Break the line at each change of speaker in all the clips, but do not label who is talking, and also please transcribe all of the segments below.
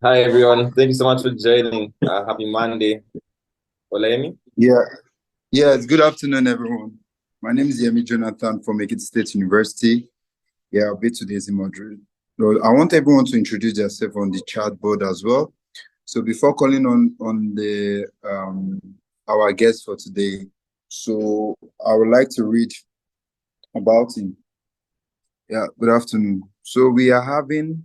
Hi everyone. Thank you so much for joining. Happy Monday. Olemi?
Yeah, it's good afternoon, everyone. My name is Yemi Jonathan from Ekiti State University. Yeah, I'll be today's moderator. So I want everyone to introduce themselves on the chat board as well. So before calling on the our guest for today, so I would like to read about him. Yeah, good afternoon. So we are having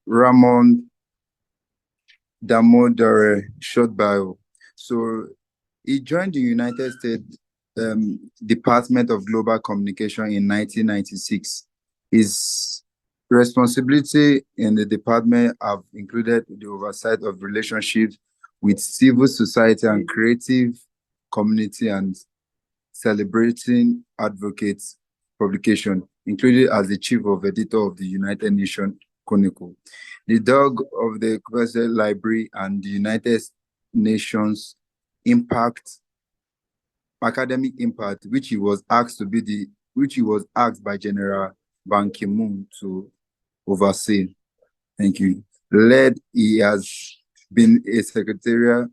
Ramu Damodaran short bio. So he joined the United States Department of Global Communication in 1996. His responsibility in the department have included the oversight of relationships with civil society and creative community and celebrating advocates publication, including as the chief of editor of the United Nations Chronicle, the dog of the Universal Library and the United Nations Impact Academic Impact, which he was asked by General Ban Ki-moon to oversee. Thank you. He has been a secretary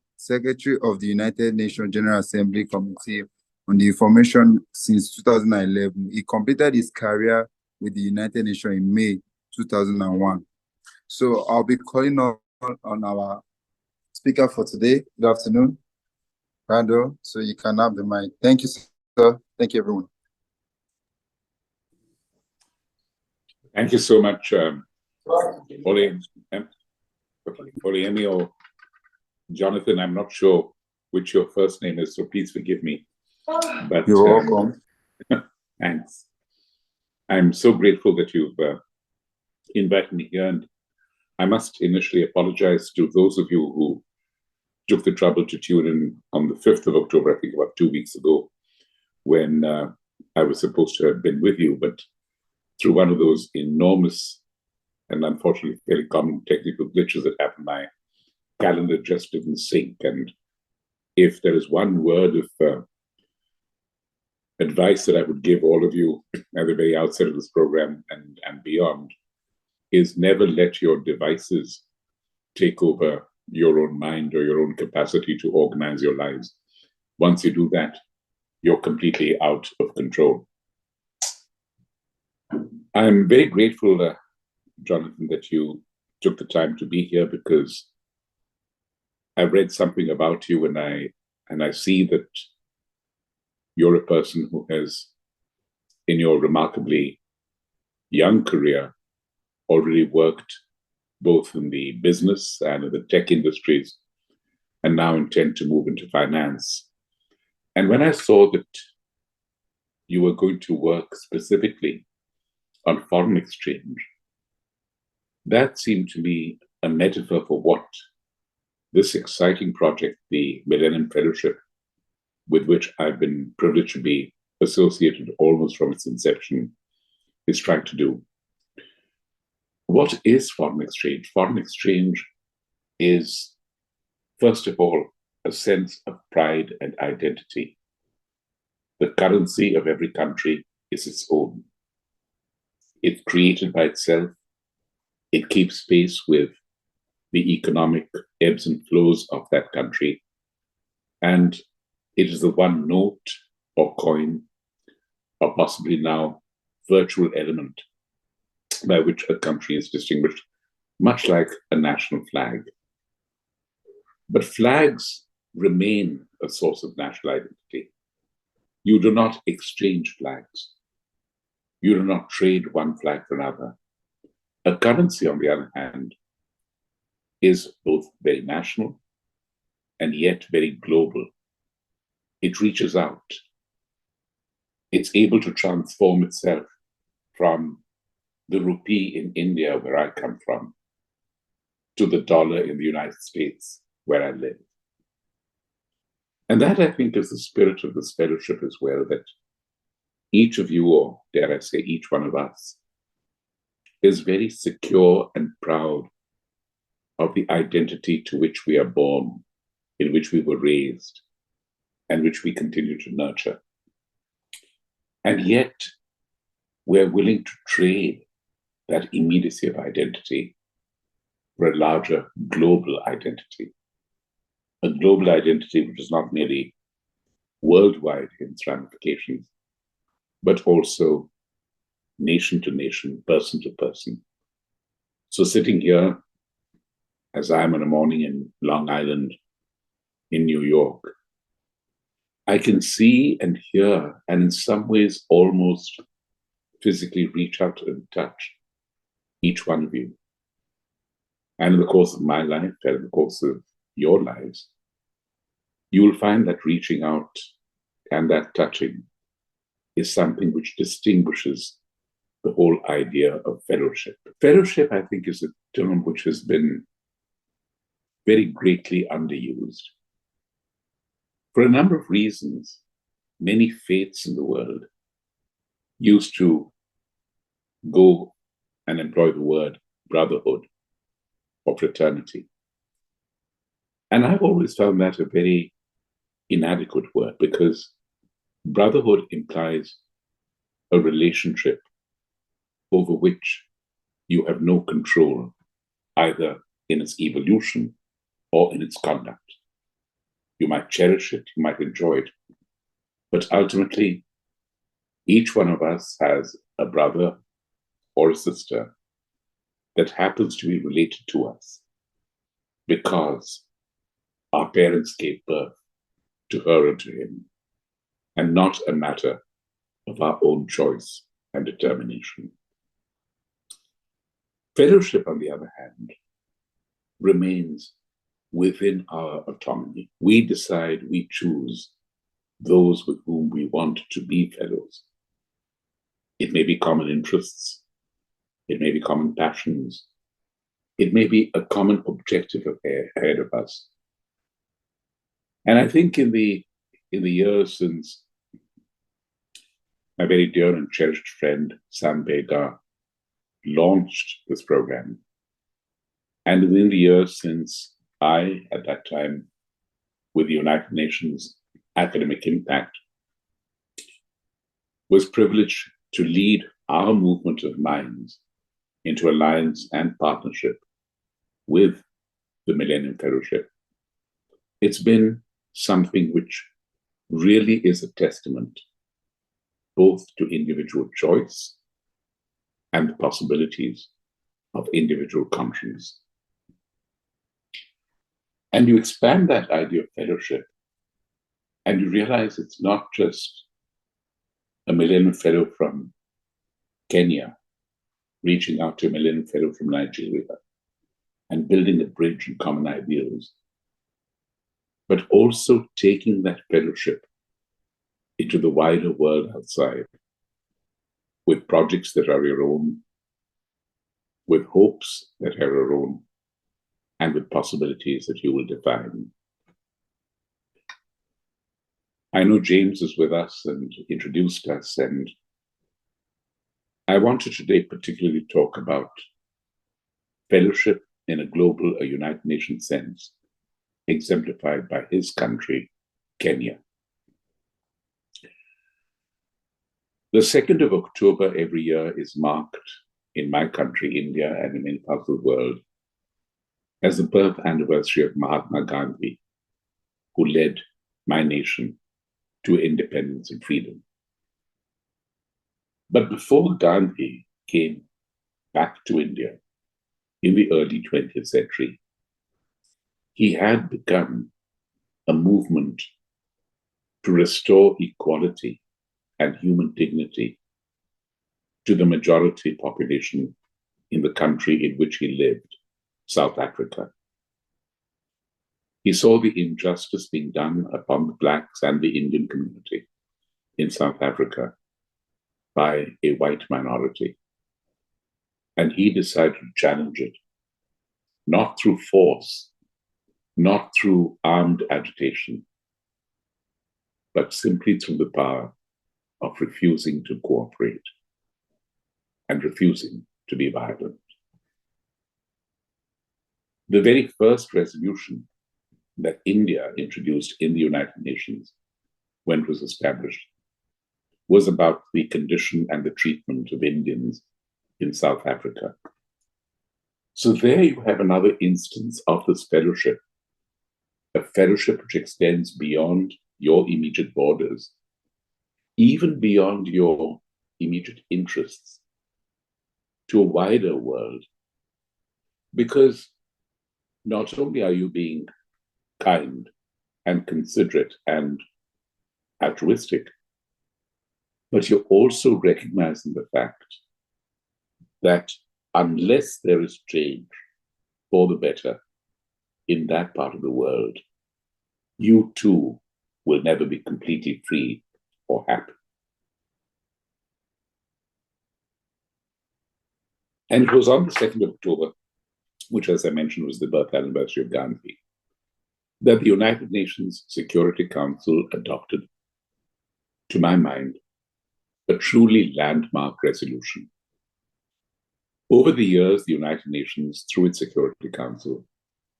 of the United Nations General Assembly Committee on the Information since 2011. He completed his career with the United Nations in May 2001. So I'll be calling on our speaker for today. Good afternoon, Rando. So you can have the mic. Thank you, sir. Thank you, everyone.
Thank you so much, Olemi or Jonathan. I'm not sure which your first name is, so please forgive me. But
you're welcome.
Thanks. I'm so grateful that you've invited me here, and I must initially apologize to those of you who took the trouble to tune in on the 5th of October, I think about 2 weeks ago, when I was supposed to have been with you, but through one of those enormous and unfortunately very common technical glitches that happened, my calendar just didn't sync. And if there is one word of advice that I would give all of you at the very outset of this program and beyond, is never let your devices take over your own mind or your own capacity to organize your lives. Once you do that, you're completely out of control. I'm very grateful, Jonathan, that you took the time to be here, because I read something about you and I see that you're a person who has, in your remarkably young career, already worked both in the business and in the tech industries, and now intend to move into finance. And when I saw that you were going to work specifically on foreign exchange, that seemed to me a metaphor for what this exciting project, the Millennium Fellowship, with which I've been privileged to be associated almost from its inception, is trying to do. What is foreign exchange? Foreign exchange is, first of all, a sense of pride and identity. The currency of every country is its own. It's created by itself. It keeps pace with the economic ebbs and flows of that country. And it is the one note or coin, or possibly now virtual element, by which a country is distinguished, much like a national flag. But flags remain a source of national identity. You do not exchange flags. You do not trade one flag for another. A currency, on the other hand, is both very national and yet very global. It reaches out. It's able to transform itself from the rupee in India, where I come from, to the dollar in the United States, where I live. And that, I think, is the spirit of this fellowship as well, that each of you, or dare I say each one of us, is very secure and proud of the identity to which we are born, in which we were raised, and which we continue to nurture. And yet, we're willing to trade that immediacy of identity for a larger global identity. A global identity which is not merely worldwide in its ramifications, but also nation to nation, person to person. So sitting here, as I am in a morning in Long Island, in New York, I can see and hear, and in some ways almost physically reach out and touch each one of you. And in the course of my life, and in the course of your lives, you will find that reaching out and that touching is something which distinguishes the whole idea of fellowship. Fellowship, I think, is a term which has been very greatly underused. For a number of reasons, many faiths in the world used to go and employ the word brotherhood or fraternity. And I've always found that a very inadequate word, because brotherhood implies a relationship over which you have no control, either in its evolution or in its conduct. You might cherish it, you might enjoy it, but ultimately, each one of us has a brother or a sister that happens to be related to us because our parents gave birth to her or to him, and not a matter of our own choice and determination. Fellowship, on the other hand, remains within our autonomy. We decide, we choose those with whom we want to be fellows. It may be common interests, it may be common passions, it may be a common objective ahead of us. And I think in the years since my very dear and cherished friend Sam Bega launched this program, and within the years since I, at that time, with the United Nations Academic Impact, was privileged to lead our movement of minds into alliance and partnership with the Millennium Fellowship, it's been something which really is a testament both to individual choice and the possibilities of individual conscience. And you expand that idea of fellowship, and you realize it's not just a Millennium Fellow from Kenya reaching out to a Millennium Fellow from Nigeria and building a bridge in common ideals, but also taking that fellowship into the wider world outside with projects that are your own, with hopes that are your own, and with possibilities that you will define. I know James is with us and introduced us, and I wanted today particularly talk about fellowship in a global, a United Nations sense, exemplified by his country, Kenya. The 2nd of October every year is marked in my country, India, and in many parts of the world, as the birth anniversary of Mahatma Gandhi, who led my nation to independence and freedom. But before Gandhi came back to India in the early 20th century, he had begun a movement to restore equality and human dignity to the majority population in the country in which he lived, South Africa. He saw the injustice being done upon the Blacks and the Indian community in South Africa by a white minority. And he decided to challenge it, not through force, not through armed agitation, but simply through the power of refusing to cooperate and refusing to be violent. The very first resolution that India introduced in the United Nations when it was established was about the condition and the treatment of Indians in South Africa. So there you have another instance of this fellowship, a fellowship which extends beyond your immediate borders, even beyond your immediate interests, to a wider world. Because not only are you being kind and considerate and altruistic, but you're also recognizing the fact that unless there is change for the better in that part of the world, you too will never be completely free or happy. And it was on the 2nd of October, which, as I mentioned, was the birth anniversary of Gandhi, that the United Nations Security Council adopted, to my mind, a truly landmark resolution. Over the years, the United Nations, through its Security Council,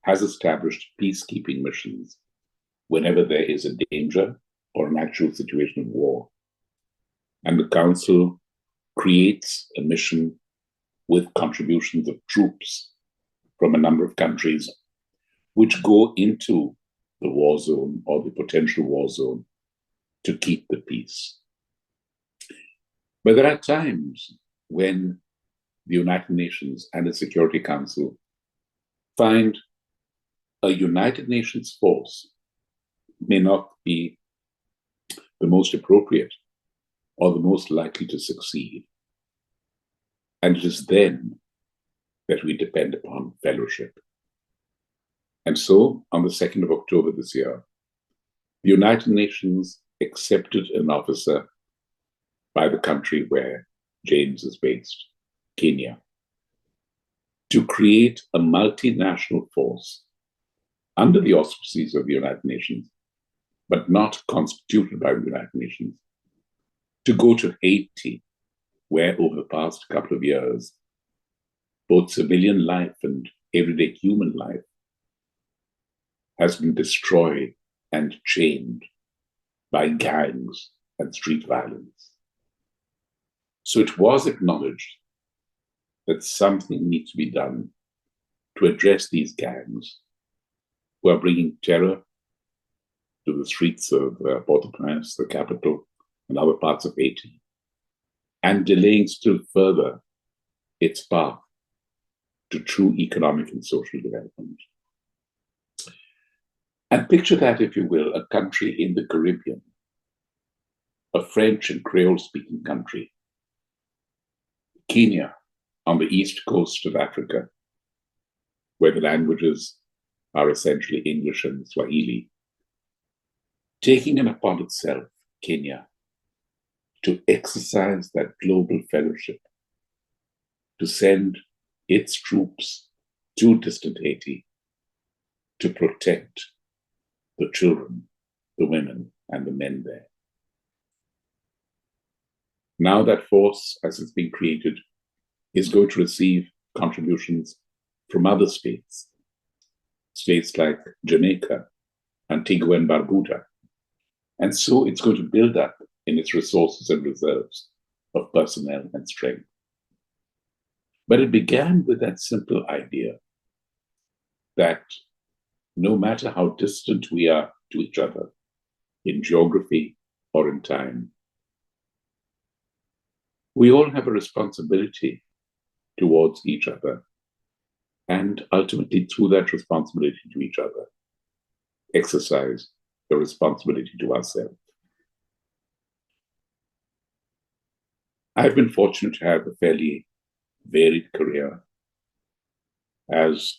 has established peacekeeping missions whenever there is a danger or an actual situation of war. And the Council creates a mission with contributions of troops from a number of countries which go into the war zone or the potential war zone to keep the peace. But there are times when the United Nations and the Security Council find a United Nations force may not be the most appropriate or the most likely to succeed. And it is then that we depend upon fellowship. And so, on the 2nd of October this year, the United Nations accepted an officer by the country where James is based, Kenya, to create a multinational force under the auspices of the United Nations, but not constituted by the United Nations, to go to Haiti, where over the past couple of years, both civilian life and everyday human life has been destroyed and chained by gangs and street violence. So it was acknowledged that something needs to be done to address these gangs who are bringing terror to the streets of Port-au-Prince, the capital, and other parts of Haiti, and delaying still further its path to true economic and social development. And picture that, if you will, a country in the Caribbean, a French and Creole-speaking country, Kenya on the east coast of Africa, where the languages are essentially English and Swahili, taking it upon itself, Kenya, to exercise that global fellowship, to send its troops to distant Haiti to protect the children, the women, and the men there. Now that force, as it's been created, is going to receive contributions from other states, states like Jamaica, Antigua and Barbuda. And so it's going to build up in its resources and reserves of personnel and strength. But it began with that simple idea that no matter how distant we are to each other in geography or in time, we all have a responsibility towards each other, and ultimately through that responsibility to each other, exercise the responsibility to ourselves. I've been fortunate to have a fairly varied career. As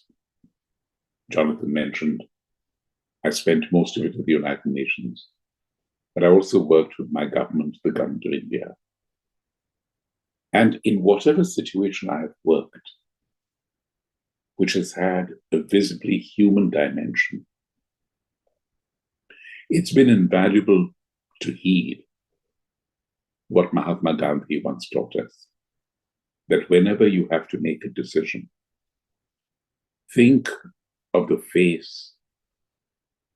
Jonathan mentioned, I spent most of it with the United Nations, but I also worked with my government, the government of India. And in whatever situation I have worked, which has had a visibly human dimension, it's been invaluable to heed what Mahatma Gandhi once taught us, that whenever you have to make a decision, think of the face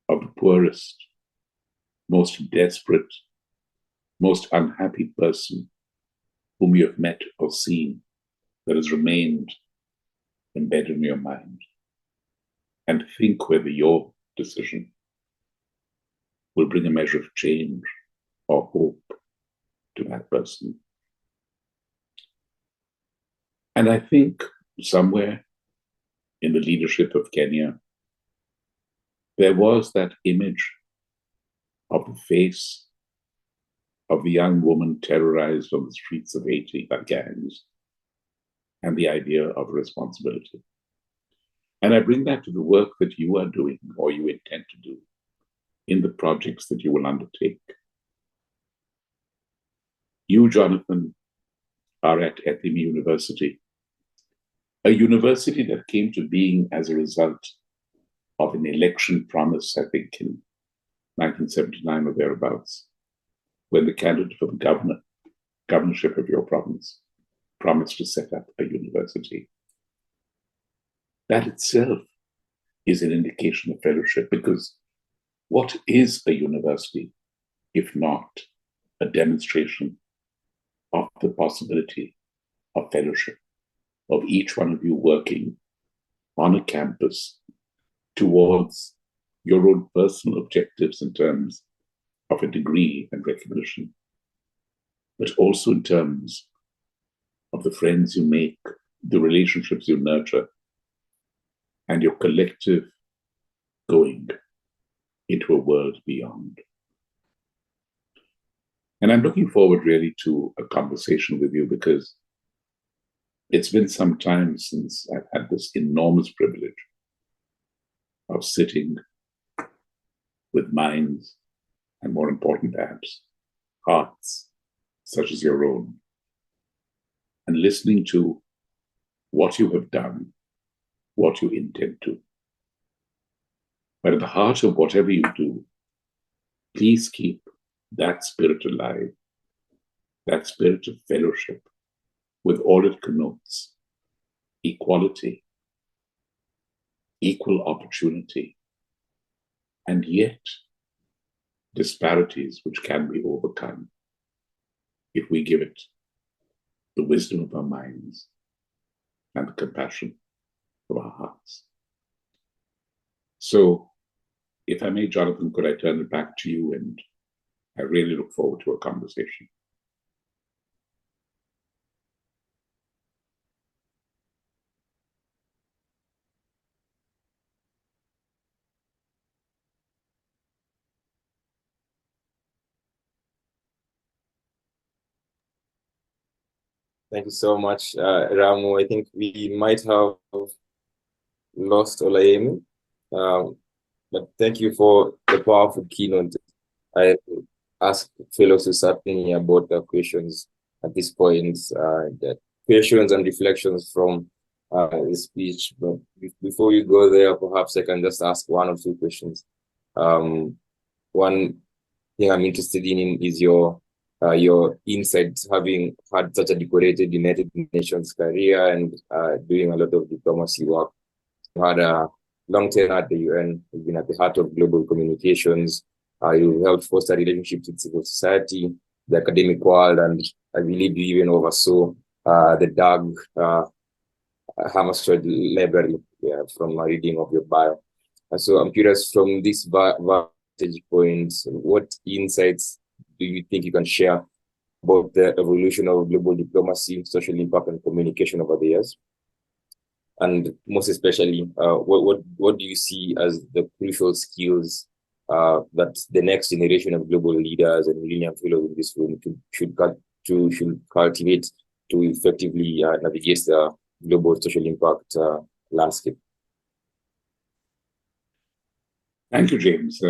of the poorest, most desperate, most unhappy person whom you have met or seen that has remained embedded in your mind, and think whether your decision will bring a measure of change or hope to that person. And I think somewhere in the leadership of Kenya, there was that image of the face of the young woman terrorized on the streets of Haiti by gangs, and the idea of responsibility. And I bring that to the work that you are doing or you intend to do in the projects that you will undertake. You, Jonathan, are at Ethim University, a university that came to being as a result of an election promise, I think, in 1979 or thereabouts, when the candidate for the governorship of your province promised to set up a university. That itself is an indication of fellowship, because what is a university if not a demonstration of the possibility of fellowship, of each one of you working on a campus towards your own personal objectives in terms of a degree and recognition, but also in terms of the friends you make, the relationships you nurture, and your collective going into a world beyond. And I'm looking forward really to a conversation with you, because it's been some time since I've had this enormous privilege of sitting with minds, and more important perhaps, hearts such as your own, and listening to what you have done, what you intend to. But at the heart of whatever you do, please keep that spirit alive, that spirit of fellowship, with all it connotes: equality, equal opportunity, and yet disparities which can be overcome if we give it the wisdom of our minds and the compassion of our hearts. So, if I may, Jonathan, could I turn it back to you? And I really look forward to a conversation.
Thank you so much, Ramu. I think we might have lost Olayemi, but thank you for the powerful keynote. I ask fellows to start thinking about the questions at this point, the questions and reflections from the speech. But before we go there, perhaps I can just ask one or two questions. One thing I'm interested in is your insights, having had such a decorated United Nations career and doing a lot of diplomacy work. You had a long tenure at the UN. You've been at the heart of global communications. You helped foster relationships with civil society, the academic world, and I believe you even oversaw the DAG Hammarskjöld Library from a reading of your bio. So I'm curious, from this vantage point, what insights do you think you can share about the evolution of global diplomacy, social impact, and communication over the years? And most especially, what do you see as the crucial skills that the next generation of global leaders and Millennium Fellows in this room should cultivate to effectively navigate the global social impact landscape?
Thank you, James.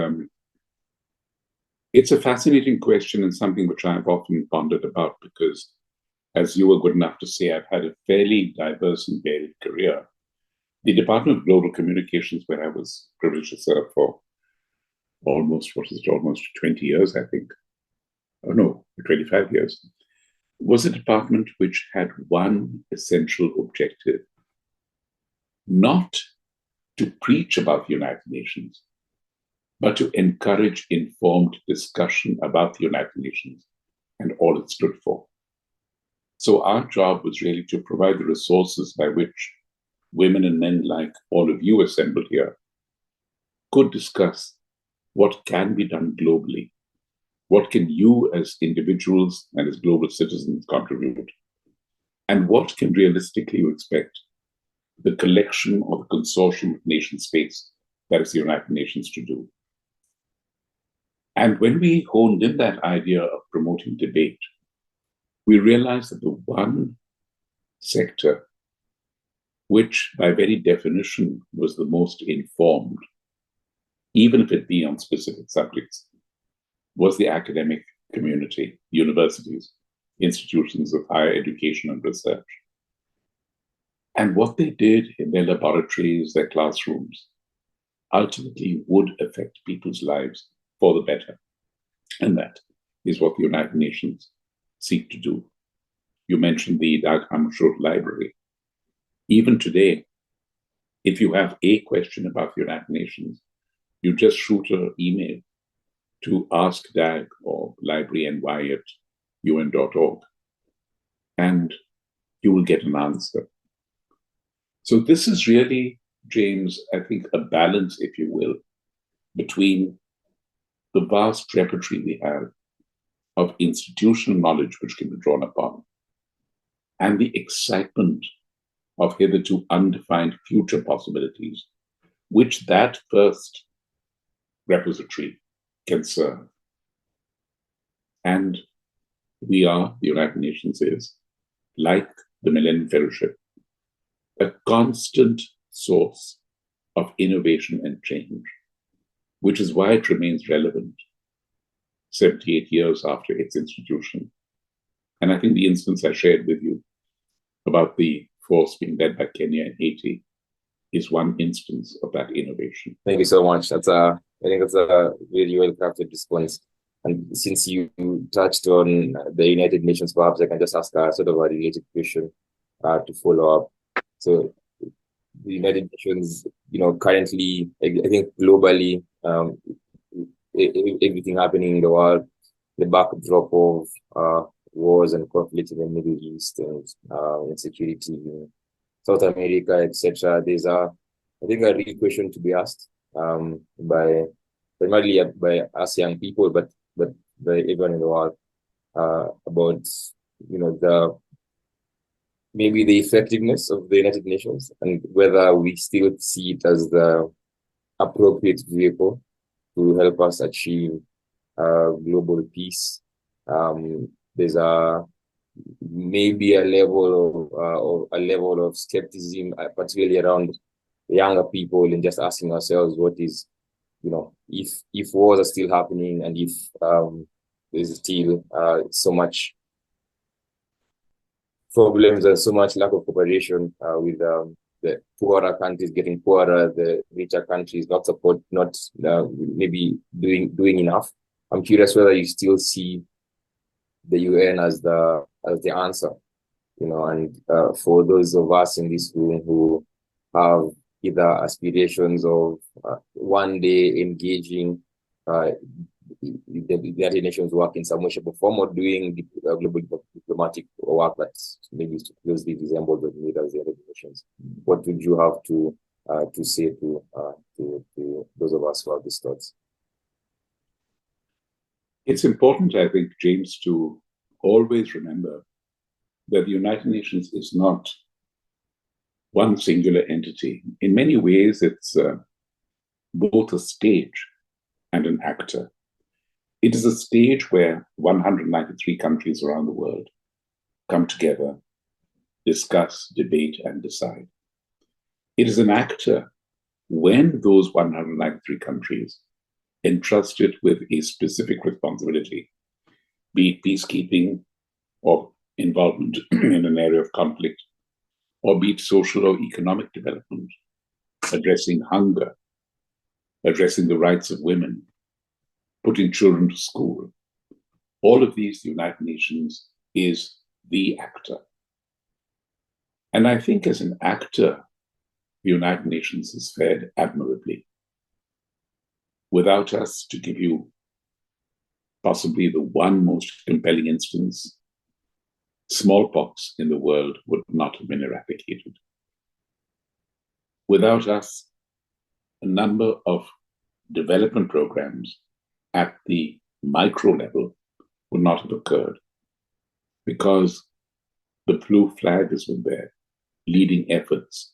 It's a fascinating question and something which I've often pondered about, because, as you were good enough to say, I've had a fairly diverse and varied career. The Department of Global Communications, where I was privileged to serve for almost 20 years, I think. Oh no, 25 years, was a department which had one essential objective: not to preach about the United Nations, but to encourage informed discussion about the United Nations and all it stood for. So our job was really to provide the resources by which women and men like all of you assembled here could discuss what can be done globally. What can you as individuals and as global citizens contribute? And what can realistically you expect the collection or the consortium of nation states, that is the United Nations, to do? And when we honed in that idea of promoting debate, we realized that the one sector which by very definition was the most informed, even if it be on specific subjects, was the academic community, universities, institutions of higher education and research. And what they did in their laboratories, their classrooms, ultimately would affect people's lives for the better. And that is what the United Nations seek to do. You mentioned the Dag Hammarskjöld Library. Even today, if you have a question about the United Nations, you just shoot an email to askdag or library.ny@un.org, and you will get an answer. So this is really, James, I think, a balance, if you will, between the vast repertoire we have of institutional knowledge which can be drawn upon and the excitement of hitherto undefined future possibilities, which that first repository can serve. And we are, the United Nations is, like the Millennium Fellowship, a constant source of innovation and change, which is why it remains relevant 78 years after its institution. And I think the instance I shared with you about the force being led by Kenya and Haiti is one instance of that innovation.
Thank you so much. I think that's a really well-crafted response. And since you touched on the United Nations, perhaps I can just ask a sort of a related question to follow up. So the United Nations, currently, I think globally, everything happening in the world, the backdrop of wars and conflicts in the Middle East and insecurity in South America, etc. There's I think a real question to be asked primarily by us young people, but by everyone in the world about maybe the effectiveness of the United Nations and whether we still see it as the appropriate vehicle to help us achieve global peace. There's maybe a level of skepticism, particularly around younger people, and just asking ourselves what is, if wars are still happening and if there's still so much problems and so much lack of cooperation with the poorer countries getting poorer, the richer countries not maybe doing enough. I'm curious whether you still see the UN as the answer, and for those of us in this room who have either aspirations of one day engaging the United Nations work in some way, shape, or form, or doing global diplomatic work that maybe closely resembles what we need as the United Nations. What would you have to say to those of us who have these thoughts?
It's important, I think, James, to always remember that the United Nations is not one singular entity. In many ways, it's both a stage and an actor. It is a stage where 193 countries around the world come together, discuss, debate, and decide. It is an actor when those 193 countries entrusted with a specific responsibility, be it peacekeeping or involvement in an area of conflict, or be it social or economic development, addressing hunger, addressing the rights of women, putting children to school. All of these, the United Nations is the actor. And I think as an actor, the United Nations has fared admirably. Without us, to give you possibly the one most compelling instance, smallpox in the world would not have been eradicated. Without us, a number of development programs at the micro level would not have occurred, because the blue flag has been there, leading efforts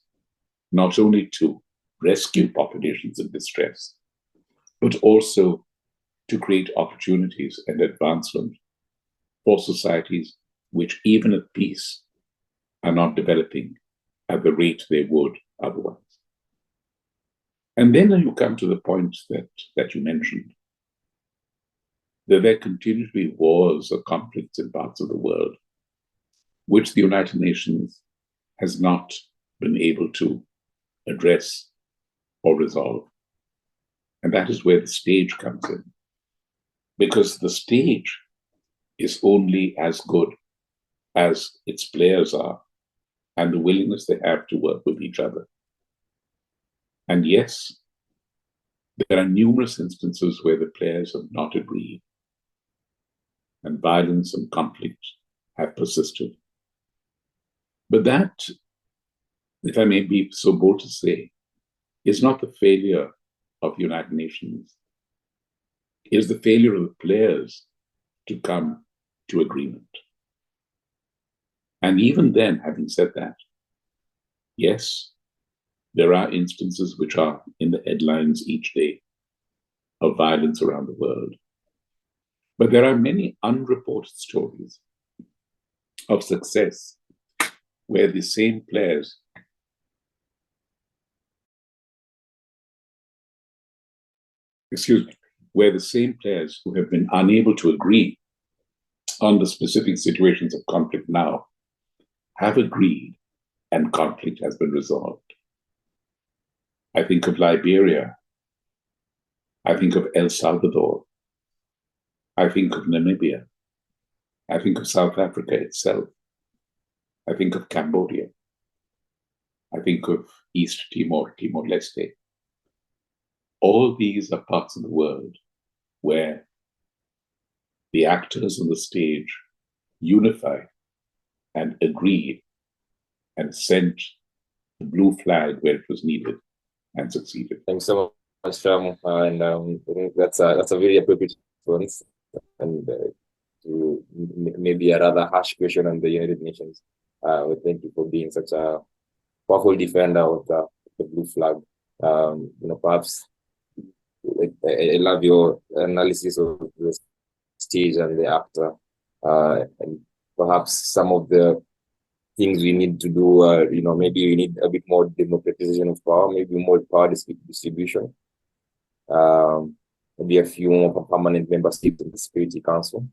not only to rescue populations in distress, but also to create opportunities and advancement for societies which, even at peace, are not developing at the rate they would otherwise. And then you come to the point that you mentioned, that there continue to be wars or conflicts in parts of the world which the United Nations has not been able to address or resolve. And that is where the stage comes in, because the stage is only as good as its players are and the willingness they have to work with each other. And yes, there are numerous instances where the players have not agreed, and violence and conflict have persisted. But that, if I may be so bold to say, is not the failure of the United Nations. It is the failure of the players to come to agreement. And even then, having said that, yes, there are instances which are in the headlines each day of violence around the world. But there are many unreported stories of success where the same players where the same players who have been unable to agree on the specific situations of conflict now have agreed and conflict has been resolved. I think of Liberia. I think of El Salvador. I think of Namibia. I think of South Africa itself. I think of Cambodia. I think of East Timor, Timor-Leste. All these are parts of the world where the actors on the stage unified and agreed and sent the blue flag where it was needed and succeeded.
Thanks so much, Ramu. And I think that's a very appropriate response. And to maybe a rather harsh question on the United Nations. Thank you for being such a powerful defender of the blue flag. Perhaps I love your analysis of the stage and the actor, and perhaps some of the things we need to do. Maybe we need a bit more democratization of power, maybe more power distribution. Maybe a few more permanent memberships in the Security Council.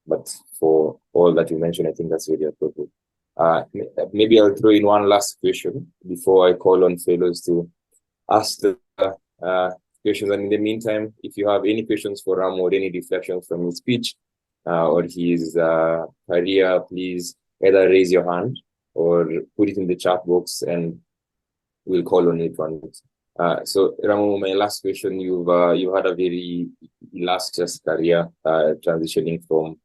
But for all that you mentioned, I think that's very appropriate. Maybe I'll throw in one last question before I call on fellows to ask the questions. And in the meantime, if you have any questions for Ramu or any reflections from his speech or his career, please either raise your hand or put it in the chat box and we'll call on it one. So Ramu, my last question, you've had a very illustrious career, transitioning from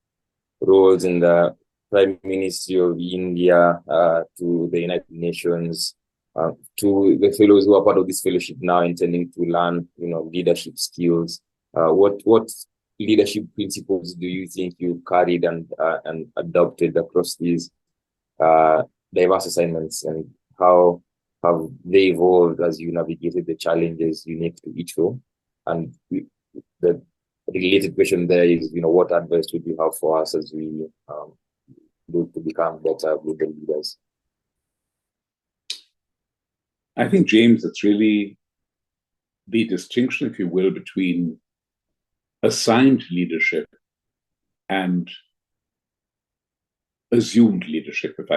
roles in the Prime Ministry of India to the United Nations, to the fellows who are part of this fellowship now intending to learn, leadership skills. What leadership principles do you think you carried and adopted across these diverse assignments, and how have they evolved as you navigated the challenges unique to each role? And the related question there is, what advice would you have for us as we look to become better global leaders?
I think, James, it's really the distinction, if you will, between assigned leadership and assumed leadership, if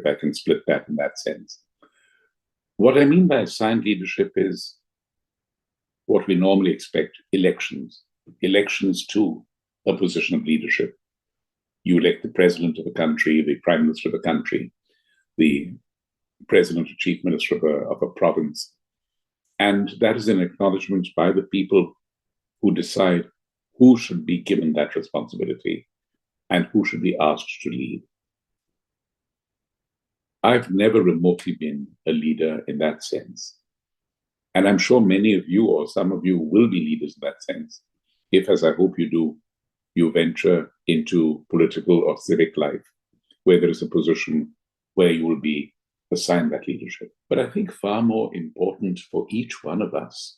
I can split that in that sense. What I mean by assigned leadership is what we normally expect: elections to a position of leadership. You elect the president of a country, the prime minister of a country, the president or chief minister of a province. And that is an acknowledgement by the people who decide who should be given that responsibility and who should be asked to lead. I've never remotely been a leader in that sense. And I'm sure many of you or some of you will be leaders in that sense, if, as I hope you do, you venture into political or civic life, where there is a position where you will be assigned that leadership. But I think far more important for each one of us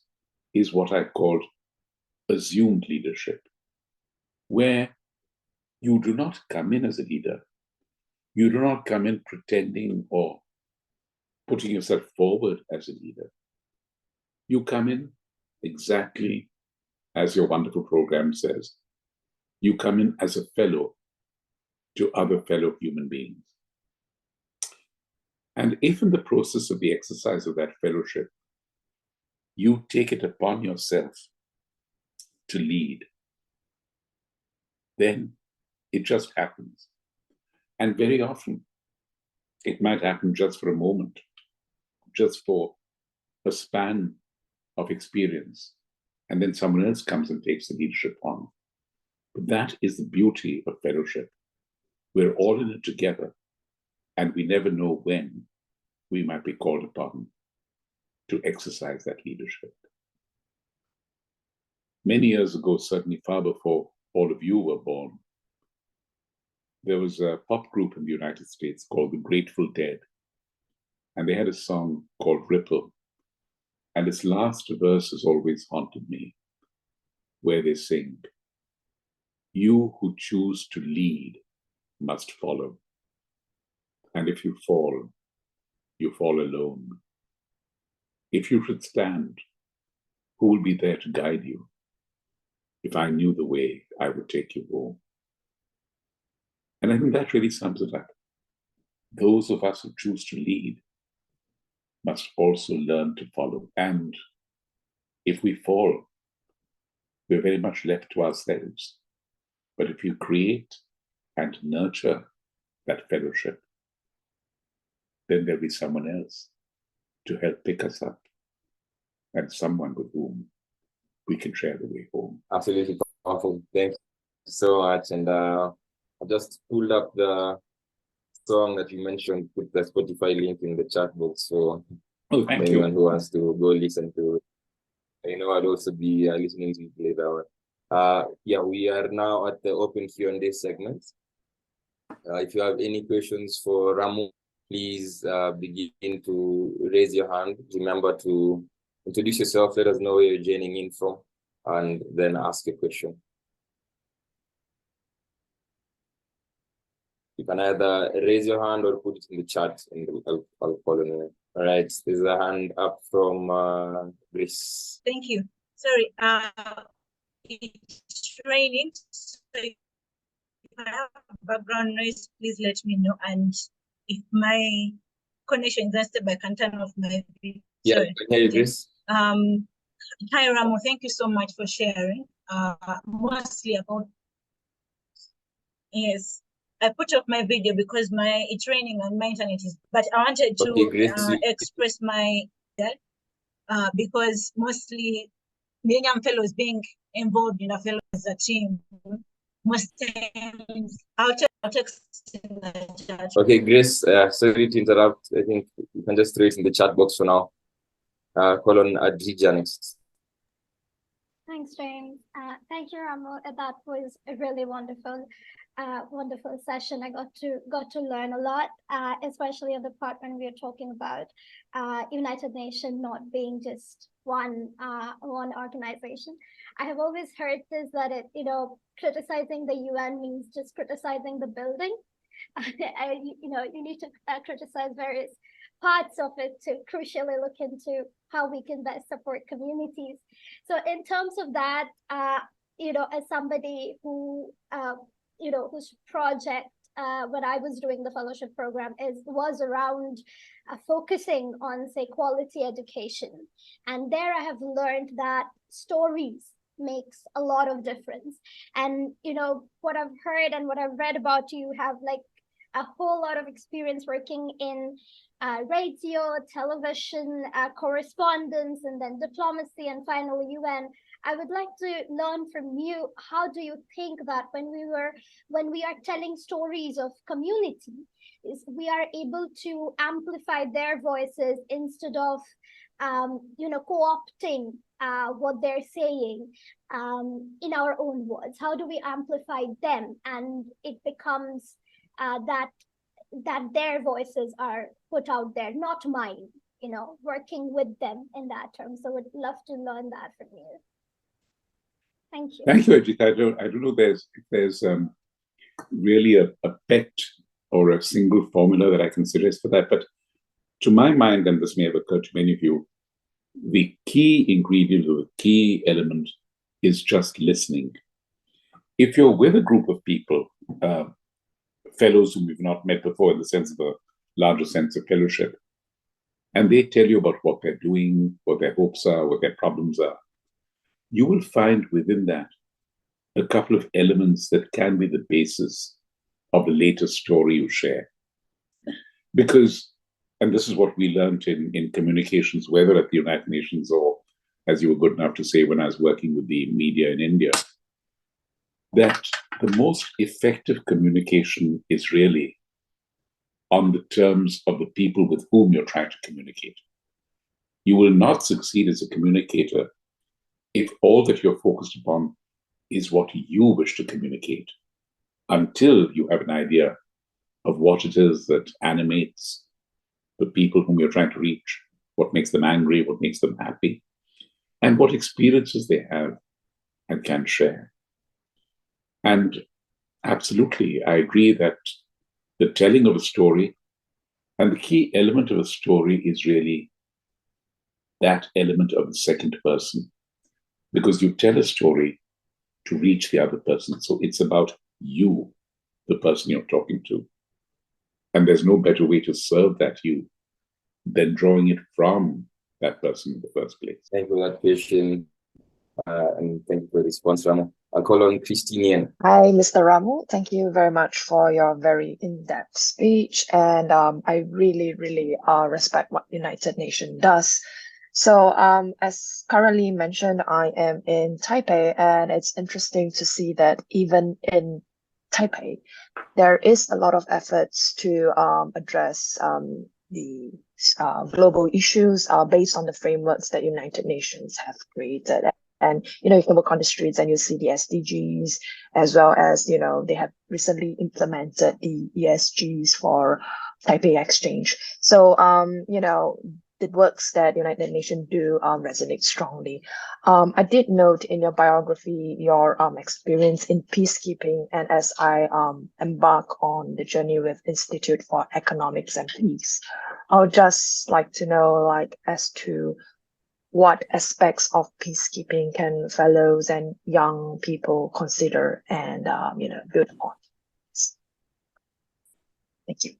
is what I called assumed leadership, where you do not come in as a leader. You do not come in pretending or putting yourself forward as a leader. You come in exactly as your wonderful program says. You come in as a fellow to other fellow human beings. And if in the process of the exercise of that fellowship, you take it upon yourself to lead, then it just happens. And very often, it might happen just for a moment, just for a span of experience, and then someone else comes and takes the leadership on. But that is the beauty of fellowship. We're all in it together, and we never know when we might be called upon to exercise that leadership. Many years ago, certainly far before all of you were born, there was a pop group in the United States called the Grateful Dead, and they had a song called Ripple. And its last verse has always haunted me, where they sing, "You who choose to lead must follow. And if you fall alone. If you should stand, who will be there to guide you? If I knew the way, I would take you home." And I think that really sums it up. Those of us who choose to lead must also learn to follow. And if we fall, we're very much left to ourselves. But if you create and nurture that fellowship, then there'll be someone else to help pick us up, and someone with whom we can share the way home.
Absolutely powerful. Thank you so much. And I just pulled up the song that you mentioned, put the Spotify link in the chat box for anyone who wants to go listen to it. I'll also be listening to it later on. Yeah, we are now at the open Q&A segment. If you have any questions for Ramu, please begin to raise your hand. Remember to introduce yourself, let us know where you're joining in from, and then ask a question. You can either raise your hand or put it in the chat, and I'll call on you. All right, there's a hand up from Grace.
Thank you. Sorry, it's raining, so if I have background noise, please let me know. And if my connection is unstable, I can turn off my video.
Yeah, I can hear you, Grace.
Hi, Ramu. Thank you so much for sharing. Mostly about, yes, I put off my video because it's raining and my internet is, but I wanted to express my because mostly Millennium Fellows being involved in a fellows as a team, most times I'll text in the chat.
Okay, Grace, sorry to interrupt. I think you can just throw it in the chat box for now. Call on Adrija next.
Thanks, James. Thank you, Ramu. That was a really wonderful session. I got to learn a lot, especially on the part when we were talking about United Nations not being just one organization. I have always heard this, that criticizing the UN means just criticizing the building. You need to criticize various parts of it to crucially look into how we can best support communities. So in terms of that, as somebody who, whose project when I was doing the fellowship program was around focusing on, say, quality education. And there I have learned that stories makes a lot of difference. And, what I've heard and what I've read about, you have like a whole lot of experience working in radio, television, correspondence, and then diplomacy, and finally UN. I would like to learn from you, how do you think that when we are telling stories of community, we are able to amplify their voices instead of co-opting what they're saying in our own words? How do we amplify them, and it becomes that their voices are put out there, not mine, working with them in that term. So would love to learn that from you. Thank you.
Thank you, Ajit. I don't know if there's really a pet or a single formula that I can suggest for that, but to my mind, and this may have occurred to many of you, the key ingredient or the key element is just listening. If you're with a group of people, fellows whom you've not met before in the sense of a larger sense of fellowship, and they tell you about what they're doing, what their hopes are, what their problems are, you will find within that a couple of elements that can be the basis of the latest story you share. Because, and this is what we learned in communications, whether at the United Nations or, as you were good enough to say, when I was working with the media in India, that the most effective communication is really on the terms of the people with whom you're trying to communicate. You will not succeed as a communicator if all that you're focused upon is what you wish to communicate, until you have an idea of what it is that animates the people whom you're trying to reach, what makes them angry, what makes them happy, and what experiences they have and can share. And absolutely, I agree that the telling of a story, and the key element of a story is really that element of the second person, because you tell a story to reach the other person. So it's about you, the person you're talking to. And there's no better way to serve that you than drawing it from that person in the first place.
Thank you for that question. And thank you for the response, Ramu. I'll call on Christinian.
Hi, Mr. Ramu. Thank you very much for your very in-depth speech. And I really, really respect what United Nations does. So as currently mentioned, I am in Taipei, and it's interesting to see that even in Taipei, there is a lot of efforts to address the global issues based on the frameworks that United Nations have created. And, you can work on the streets and you see the SDGs, as well as, they have recently implemented the ESGs for Taipei Exchange. So, the works that United Nations do resonate strongly. I did note in your biography your experience in peacekeeping, and as I embark on the journey with Institute for Economics and Peace, I would just like to know, as to what aspects of peacekeeping can fellows and young people consider and build upon. Thank you.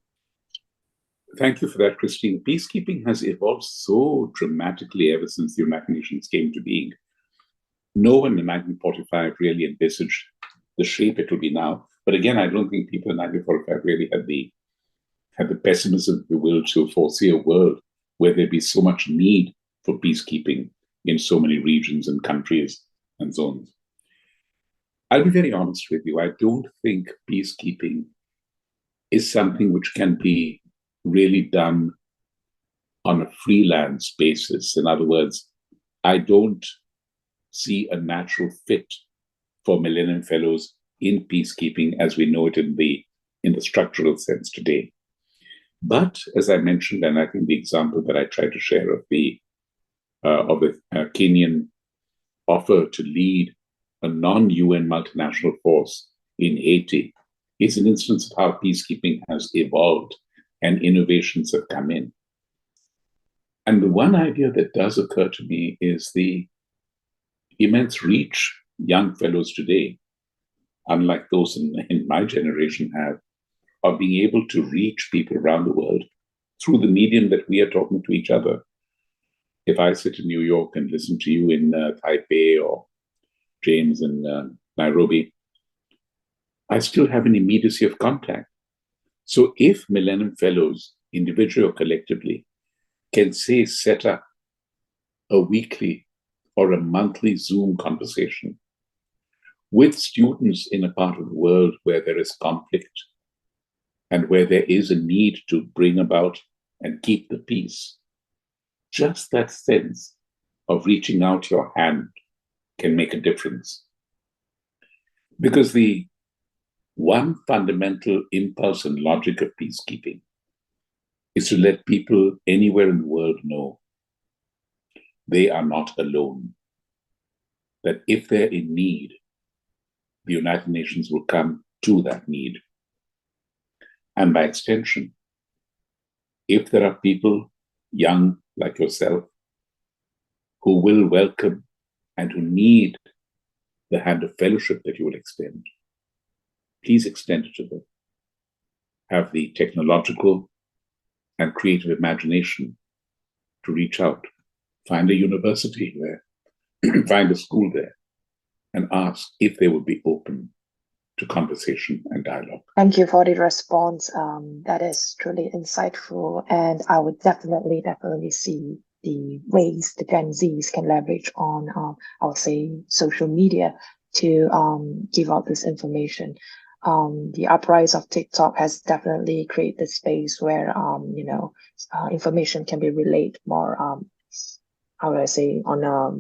Thank you for that, Christine. Peacekeeping has evolved so dramatically ever since the United Nations came to being. No one in 1945 really envisaged the shape it will be now. But again, I don't think people in 1945 really had the pessimism, if you will, to foresee a world where there'd be so much need for peacekeeping in so many regions and countries and zones. I'll be very honest with you. I don't think peacekeeping is something which can be really done on a freelance basis. In other words, I don't see a natural fit for Millennium Fellows in peacekeeping as we know it in the structural sense today. But as I mentioned, and I think the example that I tried to share of the Kenyan offer to lead a non-UN multinational force in Haiti is an instance of how peacekeeping has evolved and innovations have come in. And the one idea that does occur to me is the immense reach young fellows today, unlike those in my generation have, of being able to reach people around the world through the medium that we are talking to each other. If I sit in New York and listen to you in Taipei or James in Nairobi, I still have an immediacy of contact. So if Millennium Fellows, individually or collectively, can say set up a weekly or a monthly Zoom conversation with students in a part of the world where there is conflict and where there is a need to bring about and keep the peace, just that sense of reaching out your hand can make a difference. Because the one fundamental impulse and logic of peacekeeping is to let people anywhere in the world know they are not alone. That if they're in need, the United Nations will come to that need. And by extension, if there are people young like yourself who will welcome and who need the hand of fellowship that you will extend, please extend it to them. Have the technological and creative imagination to reach out. Find a university there, find a school there, and ask if they would be open to conversation and dialogue.
Thank you for the response. That is truly insightful, and I would definitely see the ways the Gen Zs can leverage on, I would say, social media to give out this information. The uprise of TikTok has definitely created space where information can be relayed more, how would I say, on a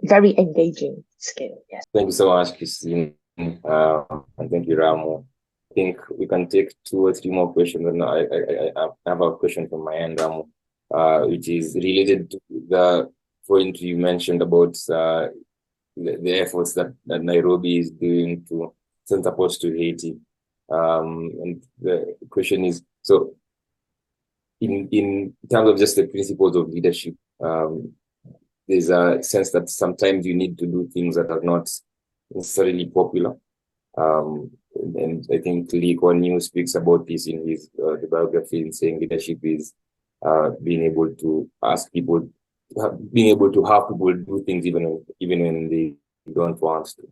very engaging scale. Yes.
Thank you so much, Christine. And thank you, Ramu. I think we can take 2 or 3 more questions. And I have a question from my end, Ramu, which is related to the point you mentioned about the efforts that Nairobi is doing to send support to Haiti. And the question is, so in terms of just the principles of leadership, there's a sense that sometimes you need to do things that are not necessarily popular. And I think Lee Kuan Yew speaks about this in his the biography, in saying leadership is being able to ask people, being able to have people do things even when they don't want to.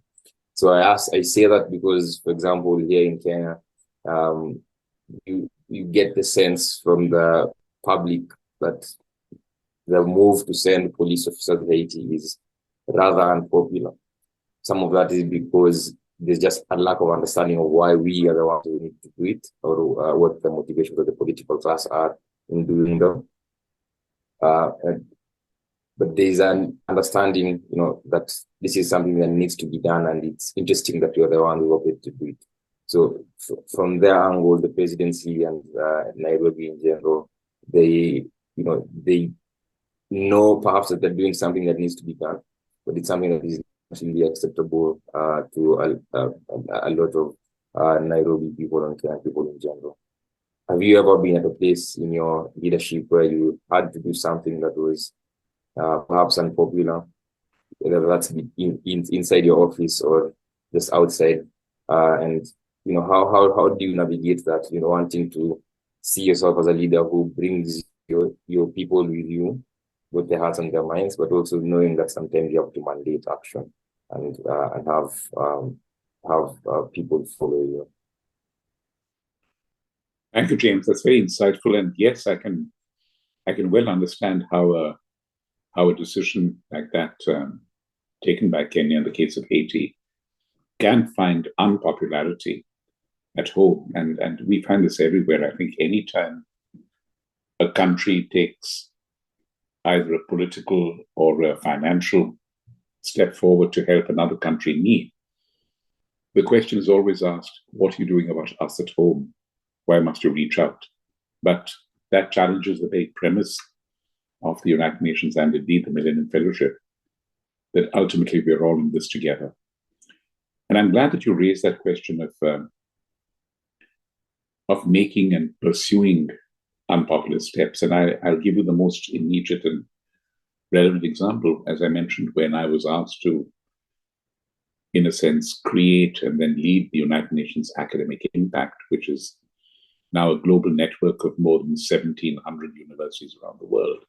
So I say that because, for example, here in Kenya, you get the sense from the public that the move to send police officers to Haiti is rather unpopular. Some of that is because there's just a lack of understanding of why we are the ones who need to do it, or what the motivations of the political class are in doing them. But there's an understanding, that this is something that needs to be done, and it's interesting that you're the one who opted to do it. So from their angle, the presidency and Nairobi in general, they know perhaps that they're doing something that needs to be done, but it's something that is not really acceptable to a lot of Nairobi people and Kenyan people in general. Have you ever been at a place in your leadership where you had to do something that was perhaps unpopular, whether that's inside your office or just outside? And how do you navigate that? Wanting to see yourself as a leader who brings your people with you, with their hearts and their minds, but also knowing that sometimes you have to mandate action and have people follow you.
Thank you, James. That's very insightful. And yes, I can well understand how a decision like that taken by Kenya in the case of Haiti can find unpopularity at home. And we find this everywhere. I think anytime a country takes either a political or a financial step forward to help another country in need, the question is always asked, what are you doing about us at home? Why must you reach out? But that challenges the very premise of the United Nations and indeed the Millennium Fellowship, that ultimately we're all in this together. And I'm glad that you raised that question of making and pursuing unpopular steps. And I'll give you the most immediate and relevant example, as I mentioned, when I was asked to, in a sense, create and then lead the United Nations Academic Impact, which is now a global network of more than 1,700 universities around the world.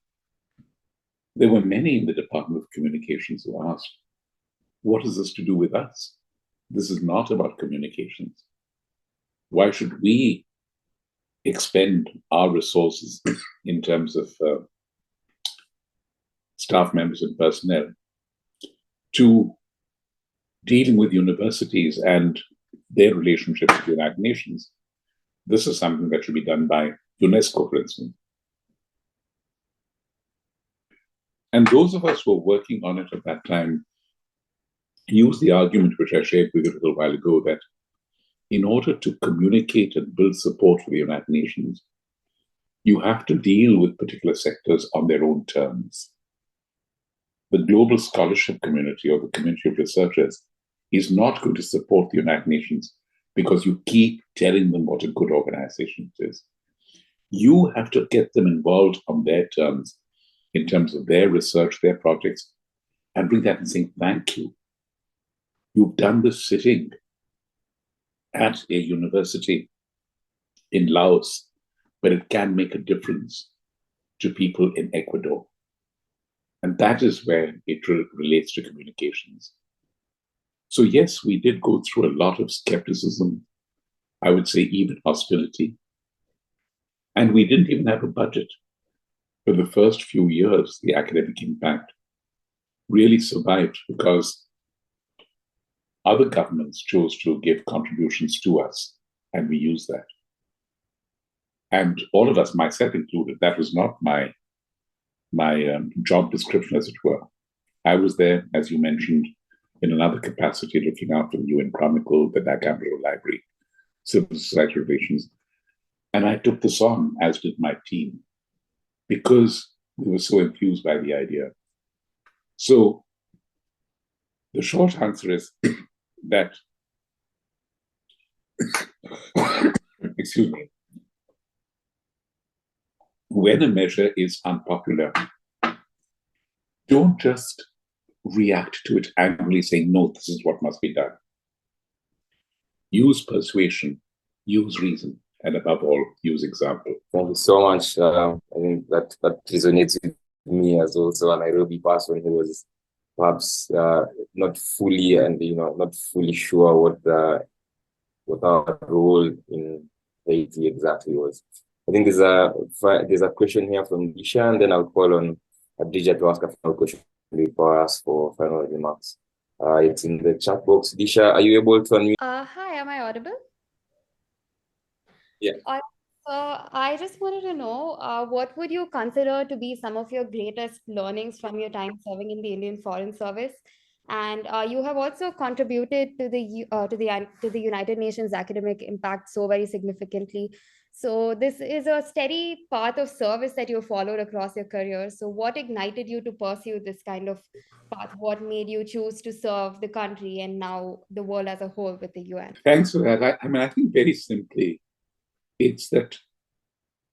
There were many in the Department of Communications who asked, what is this to do with us? This is not about communications. Why should we expend our resources in terms of staff members and personnel to dealing with universities and their relationships with the United Nations. This is something that should be done by UNESCO, for instance. And those of us who were working on it at that time used the argument which I shared with you a little while ago, that in order to communicate and build support for the United Nations, you have to deal with particular sectors on their own terms. The global scholarship community or the community of researchers is not going to support the United Nations because you keep telling them what a good organization it is. You have to get them involved on their terms in terms of their research, their projects, and bring that and saying, thank you. You've done this sitting at a university in Laos, but it can make a difference to people in Ecuador. And that is where it relates to communications. So yes, we did go through a lot of skepticism, I would say even hostility. And we didn't even have a budget. For the first few years, the academic impact really survived because other governments chose to give contributions to us, and we used that. And all of us, myself included, that was not my job description, as it were. I was there, as you mentioned, in another capacity, looking after the UN Chronicle, the Dhaka Library, civil society relations. And I took this on, as did my team, because we were so enthused by the idea. So the short answer is that, excuse me, when a measure is unpopular, don't just react to it angrily saying, no, this is what must be done. Use persuasion, use reason, and above all, use example.
Thank you so much. I think that resonates with me as also a Nairobi person who was perhaps not fully not fully sure what our role in Haiti exactly was. I think there's a question here from Disha, and then I'll call on Adija to ask a final question before I ask for final remarks. It's in the chat box. Disha, are you able to unmute?
Hi, am I audible?
Yeah.
I just wanted to know, what would you consider to be some of your greatest learnings from your time serving in the Indian Foreign Service? And you have also contributed to the United Nations academic impact so very significantly. So this is a steady path of service that you followed across your career. So what ignited you to pursue this kind of path? What made you choose to serve the country and now the world as a whole with the UN?
Thanks for that. I think very simply, it's that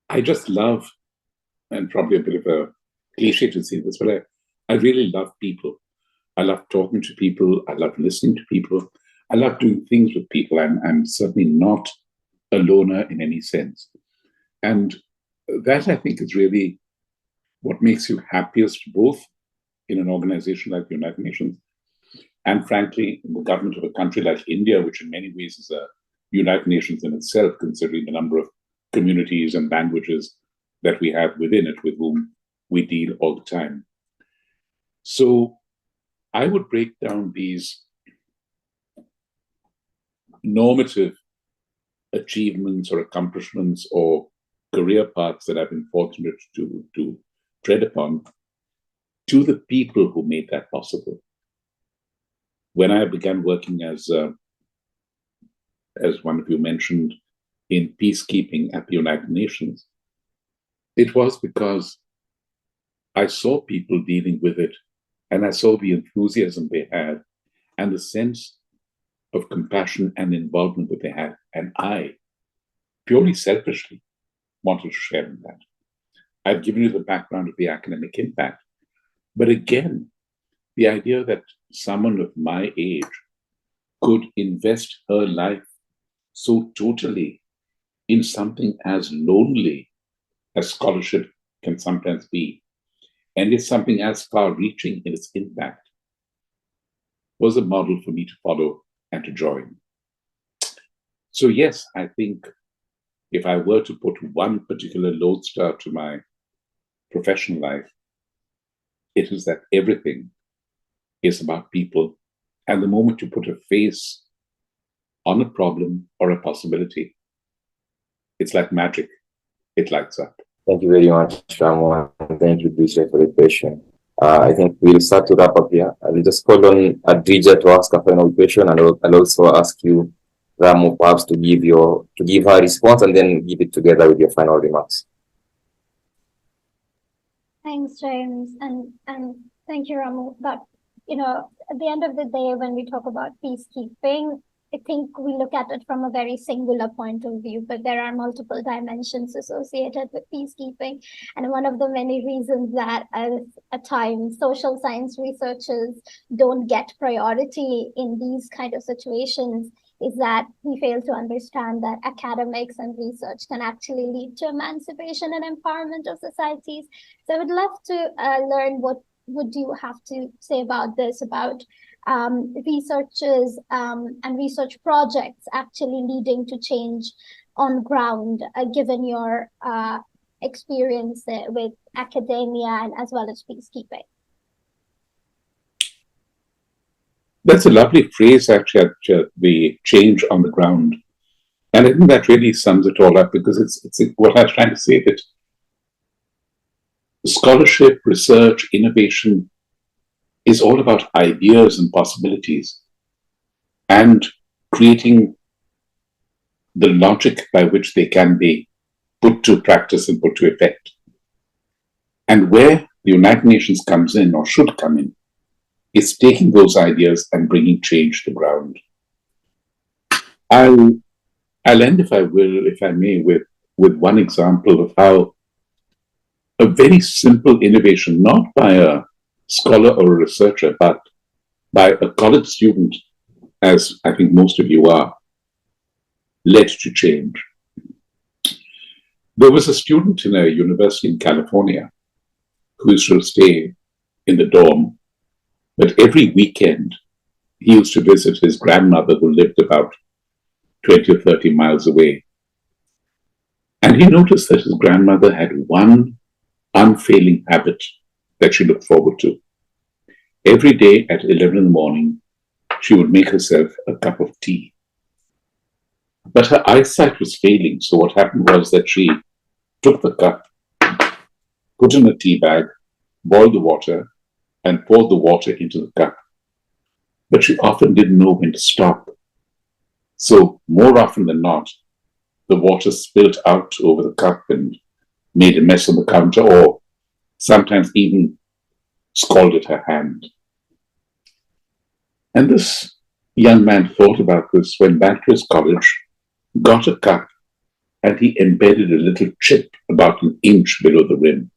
I just love, and probably a bit of a cliche to say this, but I really love people. I love talking to people. I love listening to people. I love doing things with people. I'm certainly not a loner in any sense. And that, I think, is really what makes you happiest, both in an organization like the United Nations and, frankly, in the government of a country like India, which in many ways is a United Nations in itself, considering the number of communities and languages that we have within it with whom we deal all the time. So I would break down these normative achievements or accomplishments or career paths that I've been fortunate to tread upon to the people who made that possible. When I began working as one of you mentioned, in peacekeeping at the United Nations, it was because I saw people dealing with it, and I saw the enthusiasm they had and the sense of compassion and involvement that they had. And I, purely selfishly, wanted to share in that. I've given you the background of the academic impact. But again, the idea that someone of my age could invest her life so totally in something as lonely as scholarship can sometimes be, and it's something as far-reaching in its impact, was a model for me to follow and to join. So yes, I think if I were to put one particular lodestar to my professional life, it is that everything is about people. And the moment you put a face on a problem or a possibility, it's like magic. It lights up.
Thank you very much, Ramu, and thank you, Disha, for the question. I think we'll start to wrap up here. I'll just call on Adrija to ask a final question, and I'll also ask you, Ramu, perhaps to give her response, and then give it together with your final remarks.
Thanks, James, and thank you, Ramu. But at the end of the day, when we talk about peacekeeping, I think we look at it from a very singular point of view, but there are multiple dimensions associated with peacekeeping. And one of the many reasons that at times social science researchers don't get priority in these kind of situations is that we fail to understand that academics and research can actually lead to emancipation and empowerment of societies. So I would love to learn what would you have to say about this, about researchers and research projects actually leading to change on ground, given your experience with academia and as well as peacekeeping.
That's a lovely phrase, actually, the change on the ground. And I think that really sums it all up, because it's what I was trying to say, that scholarship, research, innovation is all about ideas and possibilities and creating the logic by which they can be put to practice and put to effect. And where the United Nations comes in, or should come in, is taking those ideas and bringing change to the ground. I'll end, if I may, with one example of how a very simple innovation, not by a scholar or a researcher, but by a college student, as I think most of you are, led to change. There was a student in a university in California who used to stay in the dorm, but every weekend he used to visit his grandmother, who lived about 20 or 30 miles away. And he noticed that his grandmother had one unfailing habit that she looked forward to. Every day at 11 in the morning, she would make herself a cup of tea. But her eyesight was failing, so what happened was that she took the cup, put in a tea bag, boiled the water, and poured the water into the cup. But she often didn't know when to stop. So more often than not, the water spilled out over the cup and made a mess on the counter, or sometimes even scalded her hand. And this young man thought about this, went back to his college, got a cup, and he embedded a little chip about an inch below the rim.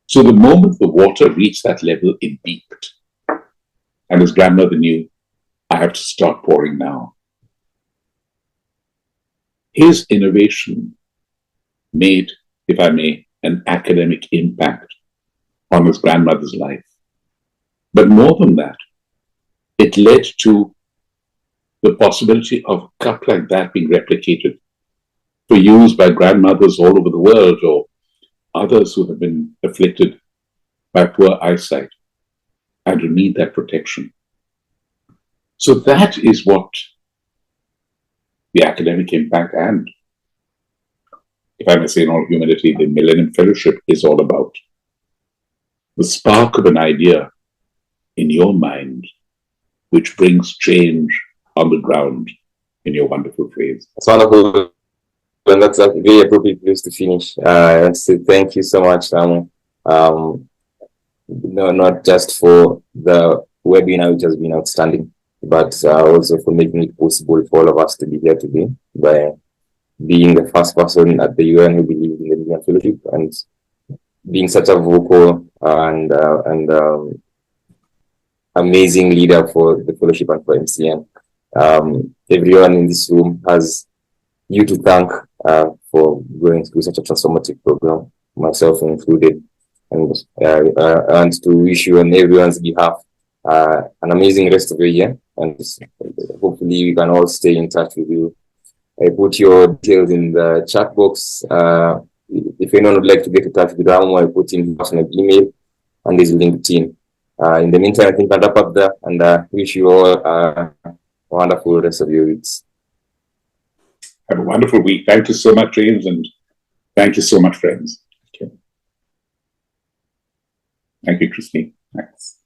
So the moment the water reached that level, it beeped. And his grandmother knew, I have to start pouring now. His innovation made, if I may, an academic impact on his grandmother's life. But more than that, it led to the possibility of a cup like that being replicated for use by grandmothers all over the world, or others who have been afflicted by poor eyesight and who need that protection. So that is what the academic impact and, if I may say in all humility, the Millennium Fellowship is all about. The spark of an idea in your mind which brings change on the ground, in your wonderful phrase.
That's wonderful. And that's a very appropriate place to finish. So thank you so much, Ramu. No, not just for the webinar, which has been outstanding, but also for making it possible for all of us to be here today, by being the first person at the UN who believes in the Millennium Fellowship, and being such a vocal and amazing leader for the fellowship and for MCN. Everyone in this room has you to thank for going through such a transformative program, myself included, and to wish you on everyone's behalf an amazing rest of the year, and hopefully we can all stay in touch with you I put your details in the chat box. If anyone would like to get in touch with Ramu, I put in personal email and his LinkedIn. In the meantime, I think I'll wrap up there and wish you all a wonderful rest of your weeks.
Have a wonderful week. Thank you so much, James, and thank you so much, friends. Okay. Thank you, Christine. Thanks.